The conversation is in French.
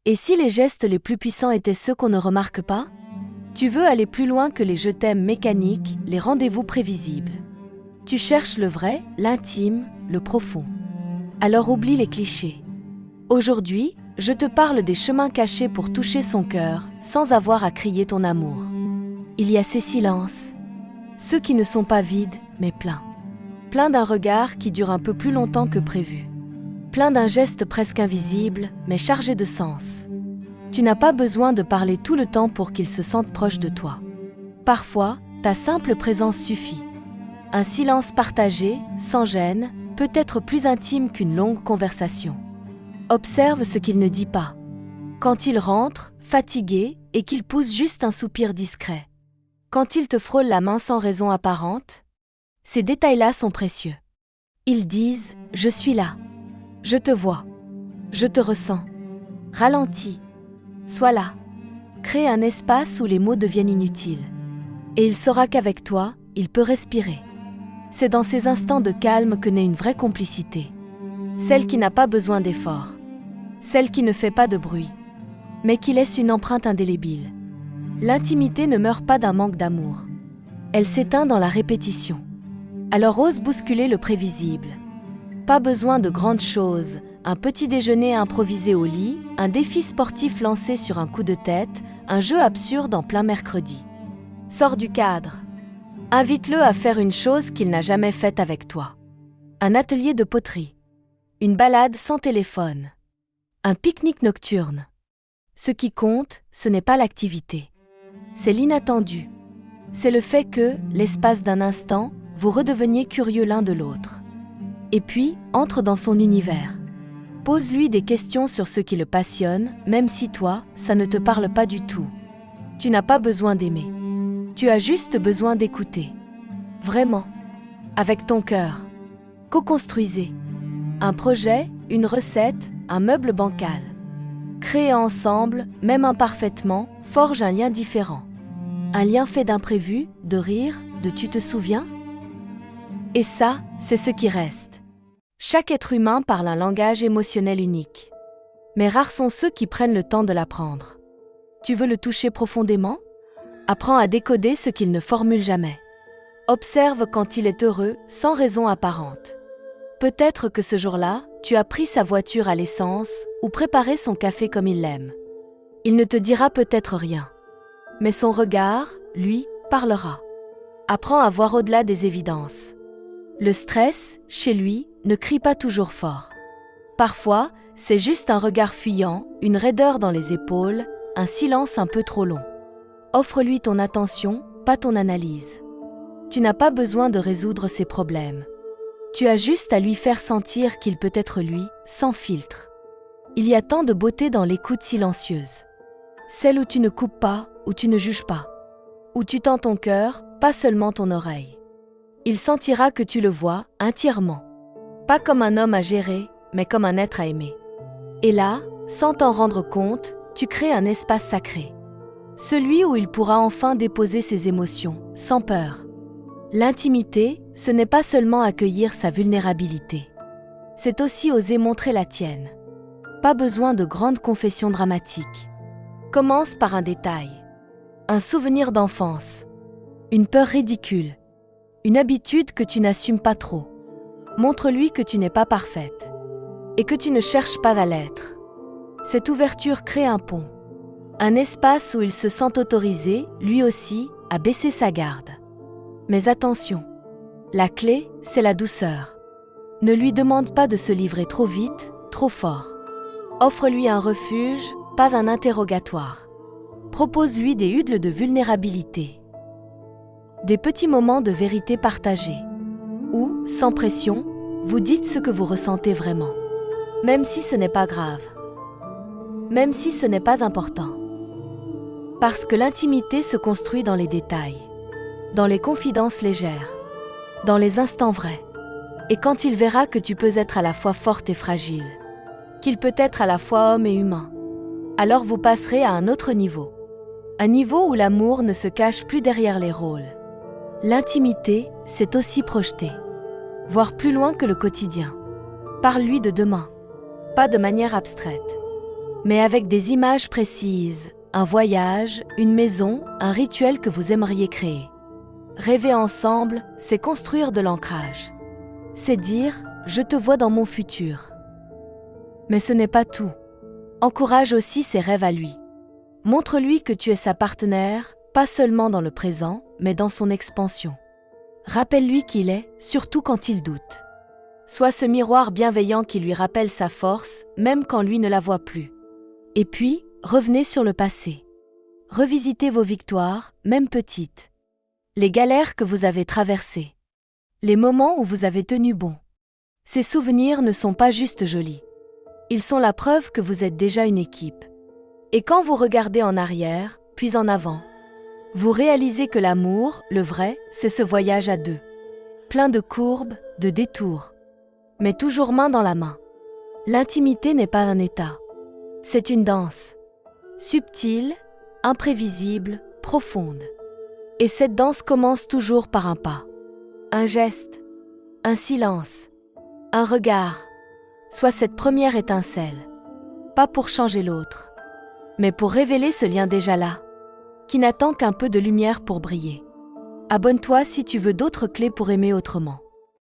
Et si les gestes les plus puissants étaient ceux qu'on ne remarque pas? Tu veux aller plus loin que les je t'aime mécaniques, les rendez-vous prévisibles. Tu cherches le vrai, l'intime, le profond. Alors oublie les clichés. Aujourd'hui, je te parle des chemins cachés pour toucher son cœur sans avoir à crier ton amour. Il y a ces silences, ceux qui ne sont pas vides, mais pleins. Pleins d'un regard qui dure un peu plus longtemps que prévu. Plein d'un geste presque invisible, mais chargé de sens. Tu n'as pas besoin de parler tout le temps pour qu'ils se sentent proches de toi. Parfois, ta simple présence suffit. Un silence partagé, sans gêne, peut être plus intime qu'une longue conversation. Observe ce qu'il ne dit pas. Quand il rentre, fatigué, et qu'il pousse juste un soupir discret. Quand il te frôle la main sans raison apparente, ces détails-là sont précieux. Ils disent « Je suis là. Je te vois. Je te ressens. Ralentis. Sois là. » Crée un espace où les mots deviennent inutiles. Et il saura qu'avec toi, il peut respirer. C'est dans ces instants de calme que naît une vraie complicité. Celle qui n'a pas besoin d'effort. Celle qui ne fait pas de bruit, mais qui laisse une empreinte indélébile. L'intimité ne meurt pas d'un manque d'amour. Elle s'éteint dans la répétition. Alors ose bousculer le prévisible. Pas besoin de grandes choses, un petit déjeuner improvisé au lit, un défi sportif lancé sur un coup de tête, un jeu absurde en plein mercredi. Sors du cadre. Invite-le à faire une chose qu'il n'a jamais faite avec toi. Un atelier de poterie. Une balade sans téléphone. Un pique-nique nocturne. Ce qui compte, ce n'est pas l'activité. C'est l'inattendu. C'est le fait que, l'espace d'un instant, vous redeveniez curieux l'un de l'autre. Et puis, entre dans son univers. Pose-lui des questions sur ce qui le passionne, même si toi, ça ne te parle pas du tout. Tu n'as pas besoin d'aimer. Tu as juste besoin d'écouter. Vraiment. Avec ton cœur. Co-construisez. Un projet, une recette, un meuble bancal. Créez ensemble, même imparfaitement, forge un lien différent. Un lien fait d'imprévus, de rires, de tu te souviens? Et ça, c'est ce qui reste. Chaque être humain parle un langage émotionnel unique. Mais rares sont ceux qui prennent le temps de l'apprendre. Tu veux le toucher profondément? Apprends à décoder ce qu'il ne formule jamais. Observe quand il est heureux, sans raison apparente. Peut-être que ce jour-là, tu as pris sa voiture à l'essence ou préparé son café comme il l'aime. Il ne te dira peut-être rien. Mais son regard, lui, parlera. Apprends à voir au-delà des évidences. Le stress, chez lui, ne crie pas toujours fort. Parfois, c'est juste un regard fuyant, une raideur dans les épaules, un silence un peu trop long. Offre-lui ton attention, pas ton analyse. Tu n'as pas besoin de résoudre ses problèmes. Tu as juste à lui faire sentir qu'il peut être lui, sans filtre. Il y a tant de beauté dans l'écoute silencieuse. Celle où tu ne coupes pas, où tu ne juges pas. Où tu tends ton cœur, pas seulement ton oreille. Il sentira que tu le vois entièrement. Pas comme un homme à gérer, mais comme un être à aimer. Et là, sans t'en rendre compte, tu crées un espace sacré. Celui où il pourra enfin déposer ses émotions, sans peur. L'intimité, ce n'est pas seulement accueillir sa vulnérabilité. C'est aussi oser montrer la tienne. Pas besoin de grandes confessions dramatiques. Commence par un détail. Un souvenir d'enfance. Une peur ridicule. Une habitude que tu n'assumes pas trop. Montre-lui que tu n'es pas parfaite. Et que tu ne cherches pas à l'être. Cette ouverture crée un pont. Un espace où il se sent autorisé, lui aussi, à baisser sa garde. Mais attention, la clé, c'est la douceur. Ne lui demande pas de se livrer trop vite, trop fort. Offre-lui un refuge, pas un interrogatoire. Propose-lui des hudles de vulnérabilité. Des petits moments de vérité partagée. Où, sans pression, vous dites ce que vous ressentez vraiment. Même si ce n'est pas grave. Même si ce n'est pas important. Parce que l'intimité se construit dans les détails. Dans les confidences légères. Dans les instants vrais. Et quand il verra que tu peux être à la fois forte et fragile. Qu'il peut être à la fois homme et humain. Alors vous passerez à un autre niveau. Un niveau où l'amour ne se cache plus derrière les rôles. L'intimité, c'est aussi projeter. Voir plus loin que le quotidien. Parle-lui de demain. Pas de manière abstraite. mais avec des images précises, un voyage, une maison, un rituel que vous aimeriez créer. Rêver ensemble, c'est construire de l'ancrage. C'est dire « je te vois dans mon futur ». Mais ce n'est pas tout. Encourage aussi ses rêves à lui. Montre-lui que tu es sa partenaire, pas seulement dans le présent, mais dans son expansion. Rappelle-lui qu'il est, surtout quand il doute. Sois ce miroir bienveillant qui lui rappelle sa force, même quand lui ne la voit plus. Et puis, revenez sur le passé. Revisitez vos victoires, même petites. Les galères que vous avez traversées. Les moments où vous avez tenu bon. Ces souvenirs ne sont pas juste jolis. Ils sont la preuve que vous êtes déjà une équipe. Et quand vous regardez en arrière, puis en avant, vous réalisez que l'amour, le vrai, c'est ce voyage à deux. Plein de courbes, de détours. Mais toujours main dans la main. L'intimité n'est pas un état. C'est une danse. Subtile, imprévisible, profonde. Et cette danse commence toujours par un pas. Un geste. Un silence. Un regard. Soit cette première étincelle. Pas pour changer l'autre, mais pour révéler ce lien déjà là, qui n'attend qu'un peu de lumière pour briller. Abonne-toi si tu veux d'autres clés pour aimer autrement.